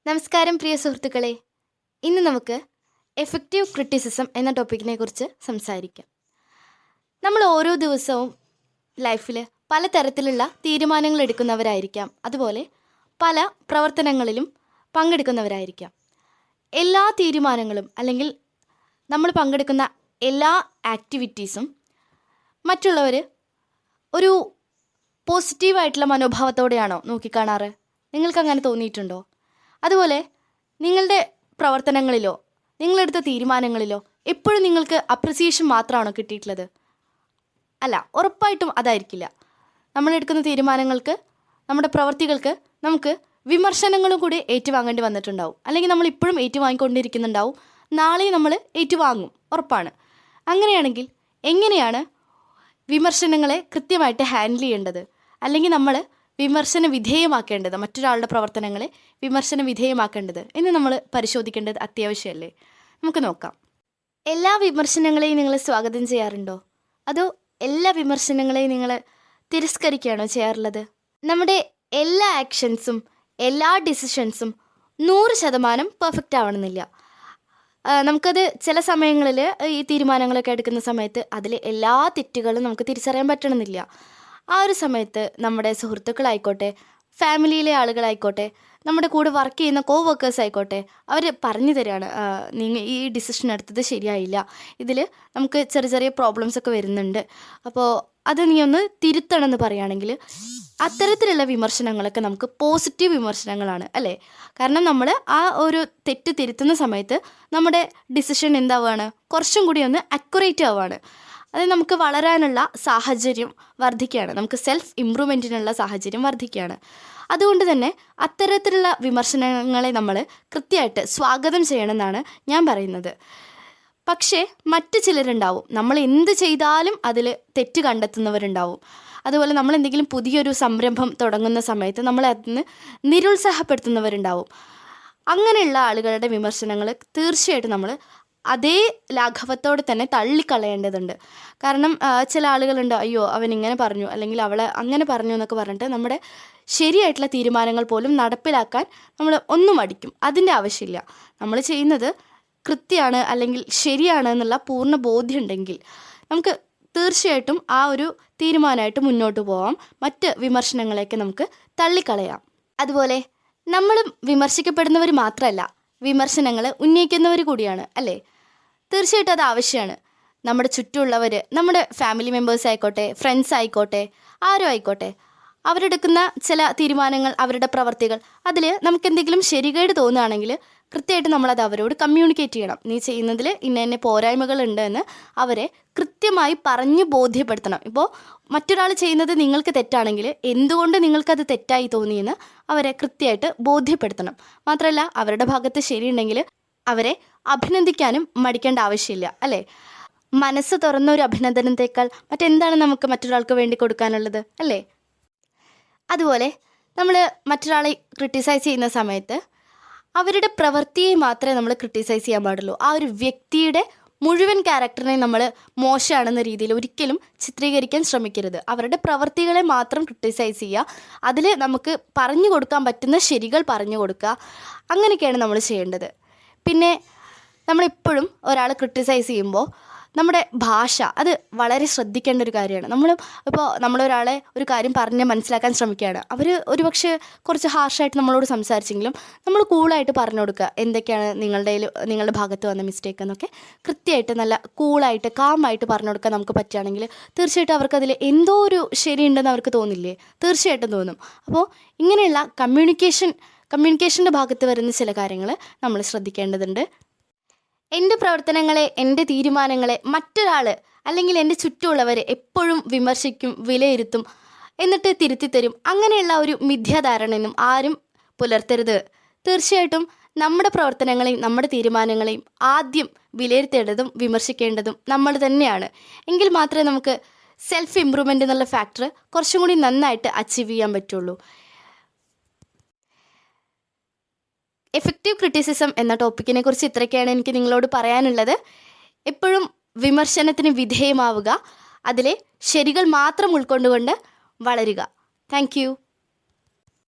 നമസ്കാരം പ്രിയ സുഹൃത്തുക്കളെ. ഇന്ന് നമുക്ക് എഫക്റ്റീവ് ക്രിറ്റിസിസം എന്ന ടോപ്പിക്കിനെ കുറിച്ച് സംസാരിക്കാം. നമ്മൾ ഓരോ ദിവസവും ലൈഫിൽ പലതരത്തിലുള്ള തീരുമാനങ്ങൾ എടുക്കുന്നവരായിരിക്കാം, അതുപോലെ പല പ്രവർത്തനങ്ങളിലും പങ്കെടുക്കുന്നവരായിരിക്കാം. എല്ലാ തീരുമാനങ്ങളും അല്ലെങ്കിൽ നമ്മൾ പങ്കെടുക്കുന്ന എല്ലാ ആക്ടിവിറ്റീസും മറ്റുള്ളവർ ഒരു പോസിറ്റീവായിട്ടുള്ള മനോഭാവത്തോടെയാണോ നോക്കിക്കാണാറ്? നിങ്ങൾക്കങ്ങനെ തോന്നിയിട്ടുണ്ടോ? അതുപോലെ നിങ്ങളുടെ പ്രവർത്തനങ്ങളിലോ നിങ്ങളെടുത്ത തീരുമാനങ്ങളിലോ എപ്പോഴും നിങ്ങൾക്ക് അപ്രിസിയേഷൻ മാത്രമാണോ കിട്ടിയിട്ടുള്ളത്? അല്ല, ഉറപ്പായിട്ടും അതായിരിക്കില്ല. നമ്മളെടുക്കുന്ന തീരുമാനങ്ങൾക്ക്, നമ്മുടെ പ്രവൃത്തികൾക്ക് നമുക്ക് വിമർശനങ്ങളും കൂടി ഏറ്റുവാങ്ങേണ്ടി വന്നിട്ടുണ്ടാവും. അല്ലെങ്കിൽ നമ്മൾ ഇപ്പോഴും ഏറ്റുവാങ്ങിക്കൊണ്ടിരിക്കുന്നുണ്ടാവും, നാളെയും നമ്മൾ ഏറ്റുവാങ്ങും, ഉറപ്പാണ്. അങ്ങനെയാണെങ്കിൽ എങ്ങനെയാണ് വിമർശനങ്ങളെ കൃത്യമായിട്ട് ഹാൻഡിൽ ചെയ്യേണ്ടത്, അല്ലെങ്കിൽ നമ്മൾ വിമർശന വിധേയമാക്കേണ്ടത്, മറ്റൊരാളുടെ പ്രവർത്തനങ്ങളെ വിമർശന വിധേയമാക്കേണ്ടത് എന്ന് നമ്മൾ പരിശോധിക്കേണ്ടത് അത്യാവശ്യമല്ലേ? നമുക്ക് നോക്കാം. എല്ലാ വിമർശനങ്ങളെയും നിങ്ങൾ സ്വാഗതം ചെയ്യാറുണ്ടോ? അതോ എല്ലാ വിമർശനങ്ങളെയും നിങ്ങൾ തിരസ്കരിക്കുകയാണോ ചെയ്യാറുള്ളത്? നമ്മുടെ എല്ലാ ആക്ഷൻസും എല്ലാ ഡിസിഷൻസും 100% പെർഫെക്റ്റ് ആവണമെന്നില്ല. നമുക്കത് ചില സമയങ്ങളിൽ ഈ തീരുമാനങ്ങളൊക്കെ എടുക്കുന്ന സമയത്ത് അതിൽ എല്ലാ തെറ്റുകളും നമുക്ക് തിരിച്ചറിയാൻ പറ്റണമെന്നില്ല. ആ ഒരു സമയത്ത് നമ്മുടെ സുഹൃത്തുക്കളായിക്കോട്ടെ, ഫാമിലിയിലെ ആളുകളായിക്കോട്ടെ, നമ്മുടെ കൂടെ വർക്ക് ചെയ്യുന്ന കോവർക്കേഴ്സ് ആയിക്കോട്ടെ, അവർ പറഞ്ഞു തരികയാണ്, നിങ്ങൾ ഈ ഡിസിഷൻ എടുത്തത് ശരിയായില്ല, ഇതിൽ നമുക്ക് ചെറിയ ചെറിയ പ്രോബ്ലംസൊക്കെ വരുന്നുണ്ട്, അപ്പോൾ അത് നീ ഒന്ന് തിരുത്തണമെന്ന് പറയുകയാണെങ്കിൽ അത്തരത്തിലുള്ള വിമർശനങ്ങളൊക്കെ നമുക്ക് പോസിറ്റീവ് വിമർശനങ്ങളാണ് അല്ലേ? കാരണം നമ്മൾ ആ ഒരു തെറ്റ് തിരുത്തുന്ന സമയത്ത് നമ്മുടെ ഡിസിഷൻ എന്താവുകയാണ്, കുറച്ചും കൂടി ഒന്ന് അക്യുറേറ്റ് ആവുകയാണ്. അത് നമുക്ക് വളരാനുള്ള സാഹചര്യം വർദ്ധിക്കുകയാണ്, നമുക്ക് സെൽഫ് ഇമ്പ്രൂവ്മെൻറ്റിനുള്ള സാഹചര്യം വർദ്ധിക്കുകയാണ്. അതുകൊണ്ട് തന്നെ അത്തരത്തിലുള്ള വിമർശനങ്ങളെ നമ്മൾ കൃത്യമായിട്ട് സ്വാഗതം ചെയ്യണമെന്നാണ് ഞാൻ പറയുന്നത്. പക്ഷേ മറ്റു ചിലരുണ്ടാവും, നമ്മൾ എന്ത് ചെയ്താലും അതിൽ തെറ്റ് കണ്ടെത്തുന്നവരുണ്ടാവും. അതുപോലെ നമ്മൾ എന്തെങ്കിലും പുതിയൊരു സംരംഭം തുടങ്ങുന്ന സമയത്ത് നമ്മളെ അതിന് നിരുത്സാഹപ്പെടുത്തുന്നവരുണ്ടാവും. അങ്ങനെയുള്ള ആളുകളുടെ വിമർശനങ്ങൾ തീർച്ചയായിട്ടും നമ്മൾ അതേ ലാഘവത്തോടെ തന്നെ തള്ളിക്കളയേണ്ടതുണ്ട്. കാരണം ചില ആളുകളുണ്ട്, അയ്യോ അവൻ ഇങ്ങനെ പറഞ്ഞു അല്ലെങ്കിൽ അവളെ അങ്ങനെ പറഞ്ഞു എന്നൊക്കെ പറഞ്ഞിട്ട് നമ്മുടെ ശരിയായിട്ടുള്ള തീരുമാനങ്ങൾ പോലും നടപ്പിലാക്കാൻ നമ്മൾ ഒന്നും മടിക്കും. അതിൻ്റെ ആവശ്യമില്ല. നമ്മൾ ചെയ്യുന്നത് കൃത്യമാണ് അല്ലെങ്കിൽ ശരിയാണ് എന്നുള്ള പൂർണ്ണ ബോധ്യം ഉണ്ടെങ്കിൽ നമുക്ക് തീർച്ചയായിട്ടും ആ ഒരു തീരുമാനമായിട്ട് മുന്നോട്ട് പോവാം. മറ്റ് വിമർശനങ്ങളെയൊക്കെ നമുക്ക് തള്ളിക്കളയാം. അതുപോലെ നമ്മളും വിമർശിക്കപ്പെടുന്നവർ മാത്രമല്ല, വിമർശനങ്ങൾ ഉന്നയിക്കുന്നവർ കൂടിയാണ് അല്ലേ? തീർച്ചയായിട്ടും അത് ആവശ്യമാണ്. നമ്മുടെ ചുറ്റുമുള്ളവർ, നമ്മുടെ ഫാമിലി മെമ്പേഴ്സ് ആയിക്കോട്ടെ, ഫ്രണ്ട്സ് ആയിക്കോട്ടെ, ആരും ആയിക്കോട്ടെ, അവരെടുക്കുന്ന ചില തീരുമാനങ്ങൾ, അവരുടെ പ്രവർത്തികൾ, അതിൽ നമുക്കെന്തെങ്കിലും ശരികേട് തോന്നുകയാണെങ്കിൽ കൃത്യമായിട്ട് നമ്മളത് അവരോട് കമ്മ്യൂണിക്കേറ്റ് ചെയ്യണം. നീ ചെയ്യുന്നതിൽ ഇന്ന പോരായ്മകളുണ്ട് എന്ന് അവരെ കൃത്യമായി പറഞ്ഞ് ബോധ്യപ്പെടുത്തണം. ഇപ്പോൾ മറ്റൊരാൾ ചെയ്യുന്നത് നിങ്ങൾക്ക് തെറ്റാണെങ്കിൽ എന്തുകൊണ്ട് നിങ്ങൾക്കത് തെറ്റായി തോന്നിയെന്ന് അവരെ കൃത്യമായിട്ട് ബോധ്യപ്പെടുത്തണം. മാത്രമല്ല അവരുടെ ഭാഗത്ത് ശരിയുണ്ടെങ്കിൽ അവരെ അഭിനന്ദിക്കാനും മടിക്കേണ്ട ആവശ്യമില്ല അല്ലേ? മനസ്സ് തുറന്ന ഒരു അഭിനന്ദനത്തേക്കാൾ മറ്റെന്താണ് നമുക്ക് മറ്റൊരാൾക്ക് വേണ്ടി കൊടുക്കാനുള്ളത് അല്ലേ? അതുപോലെ നമ്മൾ മറ്റൊരാളെ ക്രിട്ടിസൈസ് ചെയ്യുന്ന സമയത്ത് അവരുടെ പ്രവൃത്തിയെ മാത്രമേ നമ്മൾ ക്രിട്ടിസൈസ് ചെയ്യാൻ പാടുള്ളൂ. ആ ഒരു വ്യക്തിയുടെ മുഴുവൻ ക്യാരക്ടറിനെ നമ്മൾ മോശമാണെന്ന രീതിയിൽ ഒരിക്കലും ചിത്രീകരിക്കാൻ ശ്രമിക്കരുത്. അവരുടെ പ്രവൃത്തികളെ മാത്രം ക്രിട്ടിസൈസ് ചെയ്യുക, അതിൽ നമുക്ക് പറഞ്ഞു കൊടുക്കാൻ പറ്റുന്ന ശരികൾ പറഞ്ഞു കൊടുക്കുക, അങ്ങനെയൊക്കെയാണ് നമ്മൾ ചെയ്യേണ്ടത്. പിന്നെ നമ്മളെപ്പോഴും ഒരാളെ ക്രിട്ടിസൈസ് ചെയ്യുമ്പോൾ നമ്മുടെ ഭാഷ അത് വളരെ ശ്രദ്ധിക്കേണ്ട ഒരു കാര്യമാണ്. ഇപ്പോൾ നമ്മളൊരാളെ ഒരു കാര്യം പറഞ്ഞ് മനസ്സിലാക്കാൻ ശ്രമിക്കുകയാണ്, അവർ ഒരുപക്ഷെ കുറച്ച് ഹാർഷായിട്ട് നമ്മളോട് സംസാരിച്ചെങ്കിലും നമ്മൾ കൂളായിട്ട് പറഞ്ഞു കൊടുക്കുക, എന്തൊക്കെയാണ് നിങ്ങളുടെ ഭാഗത്ത് വന്ന മിസ്റ്റേക്ക് എന്നൊക്കെ കൃത്യമായിട്ട് നല്ല കൂളായിട്ട് കാമായിട്ട് പറഞ്ഞു കൊടുക്കാൻ നമുക്ക് പറ്റുകയാണെങ്കിൽ തീർച്ചയായിട്ടും അവർക്കതിൽ എന്തോ ഒരു ശരിയുണ്ടെന്ന് അവർക്ക് തോന്നില്ലേ? തീർച്ചയായിട്ടും തോന്നും. അപ്പോൾ ഇങ്ങനെയുള്ള കമ്മ്യൂണിക്കേഷൻ്റെ ഭാഗത്ത് വരുന്ന ചില കാര്യങ്ങൾ നമ്മൾ ശ്രദ്ധിക്കേണ്ടതുണ്ട്. എൻ്റെ പ്രവർത്തനങ്ങളെ, എൻ്റെ തീരുമാനങ്ങളെ മറ്റൊരാൾ അല്ലെങ്കിൽ എൻ്റെ ചുറ്റുമുള്ളവർ എപ്പോഴും വിമർശിക്കും, വിലയിരുത്തും, എന്നിട്ട് തിരുത്തിത്തരും. അങ്ങനെയുള്ള ഒരു മിഥ്യാധാരണയൊന്നും ആരും പുലർത്തരുത്. തീർച്ചയായിട്ടും നമ്മുടെ പ്രവർത്തനങ്ങളെയും നമ്മുടെ തീരുമാനങ്ങളെയും ആദ്യം വിലയിരുത്തേണ്ടതും വിമർശിക്കേണ്ടതും നമ്മൾ തന്നെയാണ്. എങ്കിൽ മാത്രമേ നമുക്ക് സെൽഫ് ഇമ്പ്രൂവ്മെൻ്റ് എന്നുള്ള ഫാക്ടർ കുറച്ചും കൂടി നന്നായിട്ട് അച്ചീവ് ചെയ്യാൻ പറ്റുള്ളൂ. എഫക്റ്റീവ് ക്രിറ്റിസിസം എന്ന ടോപ്പിക്കിനെ കുറിച്ച് ഇത്രയൊക്കെയാണ് എനിക്ക് നിങ്ങളോട് പറയാനുള്ളത്. എപ്പോഴും വിമർശനത്തിന് വിധേയമാവുക, അതിലെ ശരികൾ മാത്രം ഉൾക്കൊണ്ടുകൊണ്ട് വളരുക. Thank you.